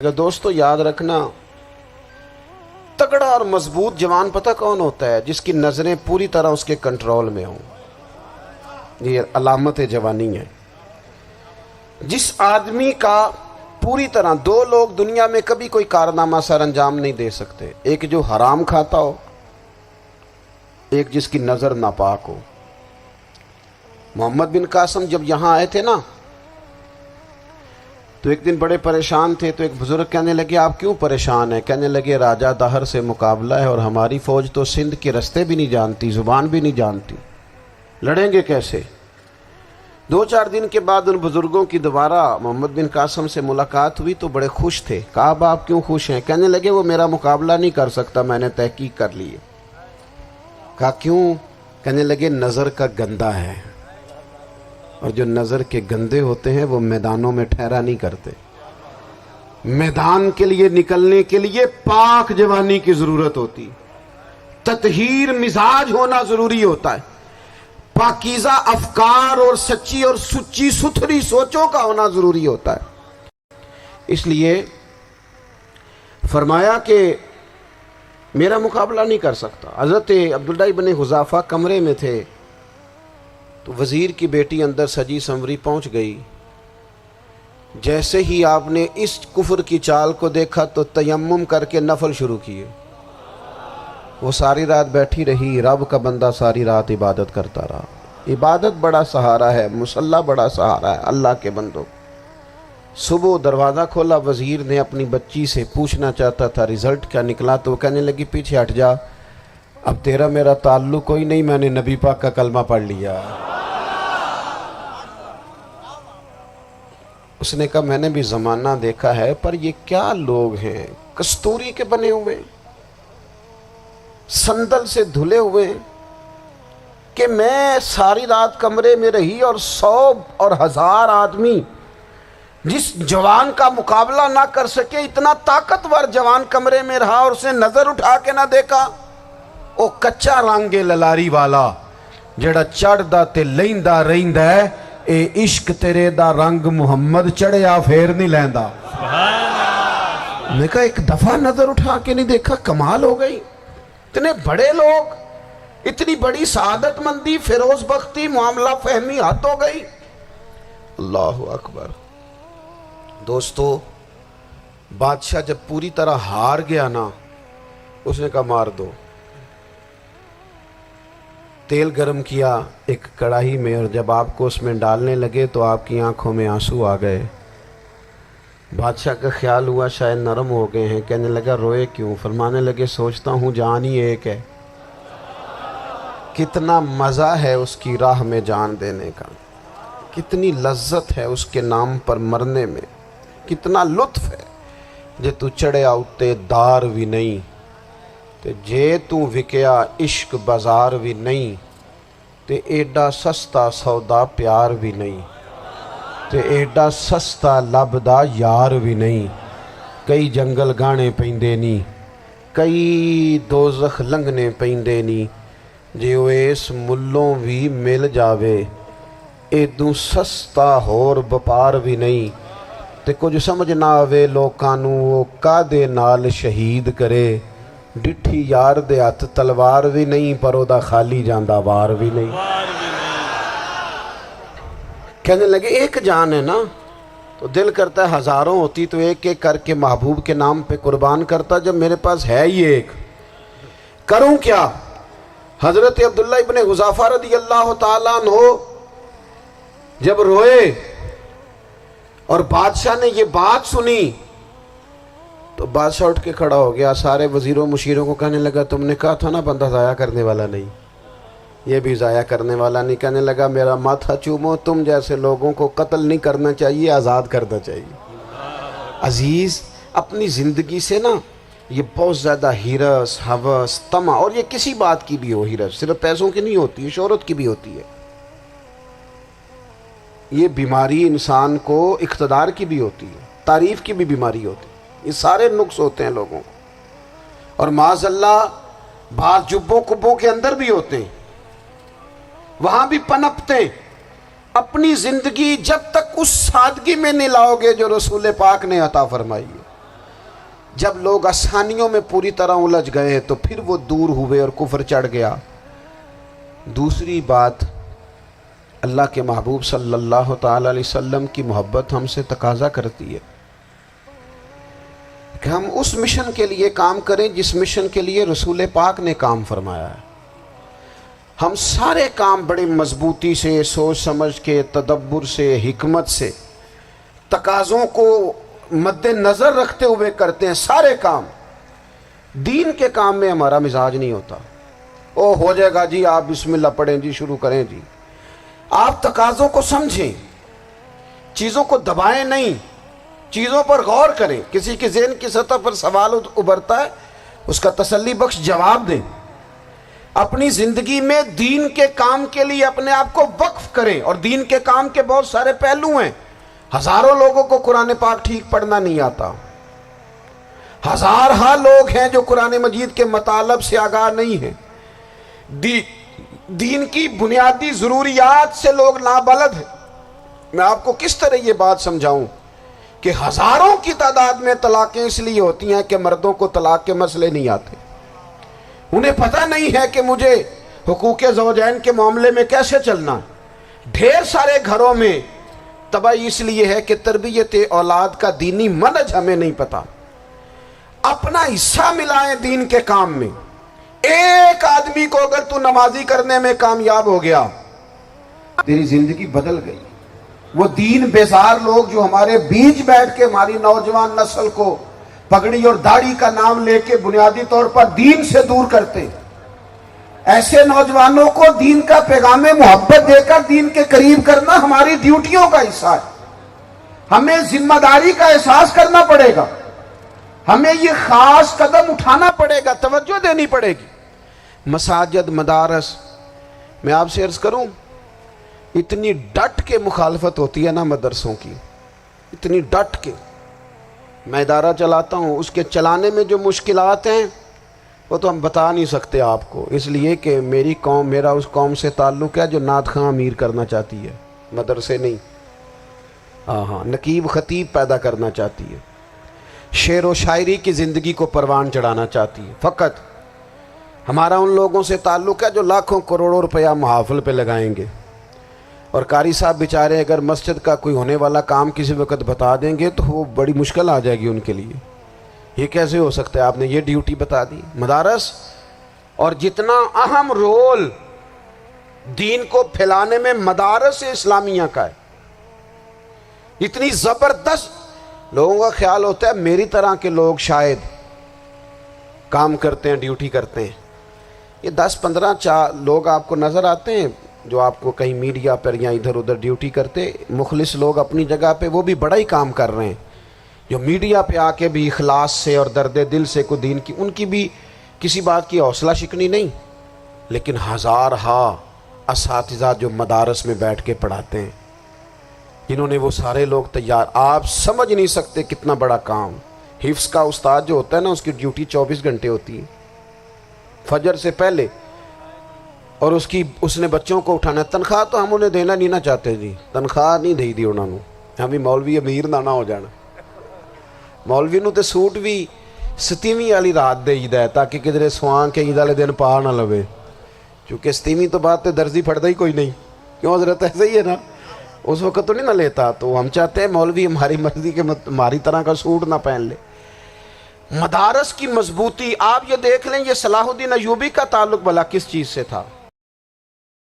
دوستو یاد رکھنا، تگڑا اور مضبوط جوان پتہ کون ہوتا ہے؟ جس کی نظریں پوری طرح اس کے کنٹرول میں ہوں۔ یہ علامت جوانی ہے۔ جس آدمی کا پوری طرح، دو لوگ دنیا میں کبھی کوئی کارنامہ سر انجام نہیں دے سکتے، ایک جو حرام کھاتا ہو، ایک جس کی نظر ناپاک ہو۔ محمد بن قاسم جب یہاں آئے تھے نا، تو ایک دن بڑے پریشان تھے، تو ایک بزرگ کہنے لگے آپ کیوں پریشان ہیں؟ کہنے لگے راجہ دہر سے مقابلہ ہے اور ہماری فوج تو سندھ کے رستے بھی نہیں جانتی، زبان بھی نہیں جانتی، لڑیں گے کیسے؟ دو چار دن کے بعد ان بزرگوں کی دوبارہ محمد بن قاسم سے ملاقات ہوئی تو بڑے خوش تھے۔ کہا اب آپ کیوں خوش ہیں؟ کہنے لگے وہ میرا مقابلہ نہیں کر سکتا، میں نے تحقیق کر لی ہے۔ کہا کیوں؟ کہنے لگے نظر کا گندہ ہے، اور جو نظر کے گندے ہوتے ہیں وہ میدانوں میں ٹھہرا نہیں کرتے۔ میدان کے لیے نکلنے کے لیے پاک جوانی کی ضرورت ہوتی، تطہیر مزاج ہونا ضروری ہوتا ہے، پاکیزہ افکار اور سچی اور سچی ستھری سوچوں کا ہونا ضروری ہوتا ہے۔ اس لیے فرمایا کہ میرا مقابلہ نہیں کر سکتا۔ حضرت عبداللہ ابن حذافہ کمرے میں تھے، تو وزیر کی بیٹی اندر سجی سنوری پہنچ گئی۔ جیسے ہی آپ نے اس کفر کی چال کو دیکھا تو تیمم کر کے نفل شروع کیے۔ وہ ساری رات بیٹھی رہی، رب کا بندہ ساری رات عبادت کرتا رہا۔ عبادت بڑا سہارا ہے، مصلی بڑا سہارا ہے اللہ کے بندوں۔ صبح دروازہ کھولا، وزیر نے اپنی بچی سے پوچھنا چاہتا تھا رزلٹ کیا نکلا، تو وہ کہنے لگی پیچھے ہٹ جا، اب تیرا میرا تعلق کوئی نہیں، میں نے نبی پاک کا کلمہ پڑھ لیا۔ اس نے کہا میں نے بھی زمانہ دیکھا ہے، پر یہ کیا لوگ ہیں، کستوری کے بنے ہوئے، سندل سے دھلے ہوئے، کہ میں ساری رات کمرے میں رہی اور 100 اور 1000 آدمی جس جوان کا مقابلہ نہ کر سکے، اتنا طاقتور جوان کمرے میں رہا اور اسے نظر اٹھا کے نہ دیکھا۔ او کچا رنگے للاری والا جڑا چڑھدا تے لیندا رہندا ہے، اے عشق تیرے دا رنگ محمد چڑھیا پھر نہیں لیندا۔ میں کہا ایک دفعہ نظر اٹھا کے نہیں دیکھا، کمال ہو گئی۔ اتنے بڑے لوگ، اتنی بڑی سعادت مندی، فیروز بختی، معاملہ فہمی حد ہو گئی۔ اللہ اکبر۔ دوستو بادشاہ جب پوری طرح ہار گیا نا، اس نے کہا مار دو۔ تیل گرم کیا ایک کڑاہی میں، اور جب آپ کو اس میں ڈالنے لگے تو آپ کی آنکھوں میں آنسو آ گئے۔ بادشاہ کا خیال ہوا شاید نرم ہو گئے ہیں، کہنے لگا روئے کیوں؟ فرمانے لگے سوچتا ہوں جان ہی ایک ہے، کتنا مزہ ہے اس کی راہ میں جان دینے کا، کتنی لذت ہے اس کے نام پر مرنے میں، کتنا لطف ہے۔ جے تو چڑھیا اتے دار بھی نہیں، تے جے تو وکیا عشق بازار بھی نہیں، تے ایڈا سستا سودا پیار بھی نہیں، تے ایڈا سستا لبدا یار بھی نہیں۔ کئی جنگل گانے پیندے نہیں، کئی دوزخ لنگنے پیندے نہیں، جے وہ اس ملوں بھی مل جاوے، ایدوں سستا ہور بپار بھی نہیں۔ تے کچھ سمجھ نہ آوے لوکانوں وہ کادے نال شہید کرے، ڈٹھی یار دے ہاتھ تلوار بھی نہیں، پر او دا خالی جاندہ وار بھی نہیں۔ کہنے لگے ایک جان ہے نا، تو دل کرتا ہے ہزاروں ہوتی تو ایک ایک کر کے محبوب کے نام پہ قربان کرتا، جب میرے پاس ہے ہی ایک، کروں کیا؟ حضرت عبداللہ ابن حذافہ رضی اللہ تعالیٰ عنہ جب روئے اور بادشاہ نے یہ بات سنی، تو بادشاہ اٹھ کے کھڑا ہو گیا، سارے وزیروں مشیروں کو کہنے لگا تم نے کہا تھا نا بندہ ضائع کرنے والا نہیں، یہ بھی ضائع کرنے والا نہیں۔ کہنے لگا میرا ماتھا چومو، تم جیسے لوگوں کو قتل نہیں کرنا چاہیے، آزاد کرنا چاہیے۔ عزیز اپنی زندگی سے نا یہ بہت زیادہ ہرس، ہوس، طمع، اور یہ کسی بات کی بھی ہو، ہرس صرف پیسوں کی نہیں ہوتی ہے، شہرت کی بھی ہوتی ہے، یہ بیماری انسان کو اقتدار کی بھی ہوتی ہے، تعریف کی بھی بیماری ہوتی ہے، یہ سارے نقص ہوتے ہیں لوگوں کو، اور معاذ اللہ بعض جبوں کبوں کے اندر بھی ہوتے ہیں، وہاں بھی پنپتے ہیں۔ اپنی زندگی جب تک اس سادگی میں نہیں لاؤ گے جو رسول پاک نے عطا فرمائی ہے، جب لوگ آسانیوں میں پوری طرح الجھ گئے تو پھر وہ دور ہوئے اور کفر چڑھ گیا۔ دوسری بات، اللہ کے محبوب صلی اللہ تعالی علیہ وسلم کی محبت ہم سے تقاضا کرتی ہے کہ ہم اس مشن کے لیے کام کریں جس مشن کے لیے رسول پاک نے کام فرمایا ہے۔ ہم سارے کام بڑے مضبوطی سے، سوچ سمجھ کے، تدبر سے، حکمت سے، تقاضوں کو مد نظر رکھتے ہوئے کرتے ہیں سارے کام۔ دین کے کام میں ہمارا مزاج نہیں ہوتا، او ہو جائے گا جی، آپ بسم اللہ پڑھیں جی، شروع کریں جی۔ آپ تقاضوں کو سمجھیں، چیزوں کو دبائیں نہیں، چیزوں پر غور کریں۔ کسی کے ذہن کی سطح پر سوال ابھرتا ہے، اس کا تسلی بخش جواب دیں۔ اپنی زندگی میں دین کے کام کے لیے اپنے آپ کو وقف کریں، اور دین کے کام کے بہت سارے پہلو ہیں۔ ہزاروں لوگوں کو قرآن پاک ٹھیک پڑھنا نہیں آتا، ہزارہ لوگ ہیں جو قرآن مجید کے مطالب سے آگاہ نہیں ہیں، دین کی بنیادی ضروریات سے لوگ نابلد ہیں۔ میں آپ کو کس طرح یہ بات سمجھاؤں کہ ہزاروں کی تعداد میں طلاقیں اس لیے ہوتی ہیں کہ مردوں کو طلاق کے مسئلے نہیں آتے، انہیں پتہ نہیں ہے کہ مجھے حقوق زوجین کے معاملے میں کیسے چلنا۔ ڈھیر سارے گھروں میں تباہی اس لیے ہے کہ تربیت اولاد کا دینی منہج ہمیں نہیں پتا۔ اپنا حصہ ملائیں دین کے کام میں۔ ایک آدمی کو اگر تو نمازی کرنے میں کامیاب ہو گیا، تیری زندگی بدل گئی۔ وہ دین بیزار لوگ جو ہمارے بیچ بیٹھ کے ہماری نوجوان نسل کو پگڑی اور داڑھی کا نام لے کے بنیادی طور پر دین سے دور کرتے، ایسے نوجوانوں کو دین کا پیغام محبت دے کر دین کے قریب کرنا ہماری ڈیوٹیوں کا حصہ ہے۔ ہمیں ذمہ داری کا احساس کرنا پڑے گا، ہمیں یہ خاص قدم اٹھانا پڑے گا، توجہ دینی پڑے گی۔ مساجد، مدارس، میں آپ سے عرض کروں، اتنی ڈٹ کے مخالفت ہوتی ہے نا مدرسوں کی، اتنی ڈٹ کے۔ میں ادارہ چلاتا ہوں، اس کے چلانے میں جو مشکلات ہیں وہ تو ہم بتا نہیں سکتے آپ کو، اس لیے کہ میری قوم، میرا اس قوم سے تعلق ہے جو نعت خواں امیر کرنا چاہتی ہے، مدرسے نہیں۔ ہاں، نقیب خطیب پیدا کرنا چاہتی ہے، شعر و شاعری کی زندگی کو پروان چڑھانا چاہتی ہے۔ فقط ہمارا ان لوگوں سے تعلق ہے جو لاکھوں کروڑوں روپیہ محافل پہ لگائیں گے، اور قاری صاحب بیچارے اگر مسجد کا کوئی ہونے والا کام کسی وقت بتا دیں گے تو وہ بڑی مشکل آ جائے گی ان کے لیے۔ یہ کیسے ہو سکتا ہے، آپ نے یہ ڈیوٹی بتا دی؟ مدارس، اور جتنا اہم رول دین کو پھیلانے میں مدارس اسلامیہ کا ہے، اتنی زبردست۔ لوگوں کا خیال ہوتا ہے میری طرح کے لوگ شاید کام کرتے ہیں، ڈیوٹی کرتے ہیں۔ یہ 10-15 لوگ آپ کو نظر آتے ہیں جو آپ کو کہیں میڈیا پر یا ادھر ادھر ڈیوٹی کرتے، مخلص لوگ اپنی جگہ پہ، وہ بھی بڑا ہی کام کر رہے ہیں، جو میڈیا پہ آ کے بھی اخلاص سے اور درد دل سے کو دین کی، ان کی بھی کسی بات کی حوصلہ شکنی نہیں۔ لیکن ہزارہا اساتذہ جو مدارس میں بیٹھ کے پڑھاتے ہیں، جنہوں نے وہ سارے لوگ تیار، آپ سمجھ نہیں سکتے کتنا بڑا کام۔ حفظ کا استاد جو ہوتا ہے نا، اس کی ڈیوٹی 24 گھنٹے ہوتی ہے، فجر سے پہلے، اور اس نے بچوں کو اٹھانا ہے۔ تنخواہ تو ہم انہیں دینا نہیں نہ چاہتے جی، تنخواہ نہیں دئی دی انہوں نے، ہمیں مولوی امیر نہ ہو جانا۔ مولوی نو تے سوٹ بھی 27ویں والی رات دے دا ہے تاکہ کدھر سوان کے عید والے دن پا نہ لوے، چونکہ 27ویں تو بعد تے درزی پھڑتا ہی کوئی نہیں، کیوں حضرت؟ ایسا ہی ہے نا، اس وقت تو نہیں نہ لیتا۔ تو ہم چاہتے ہیں مولوی ہماری مرضی کے ہماری طرح کا سوٹ نہ پہن لے۔ مدارس کی مضبوطی، آپ یہ دیکھ لیں، یہ صلاح الدین ایوبی کا تعلق بھلا کس چیز سے تھا؟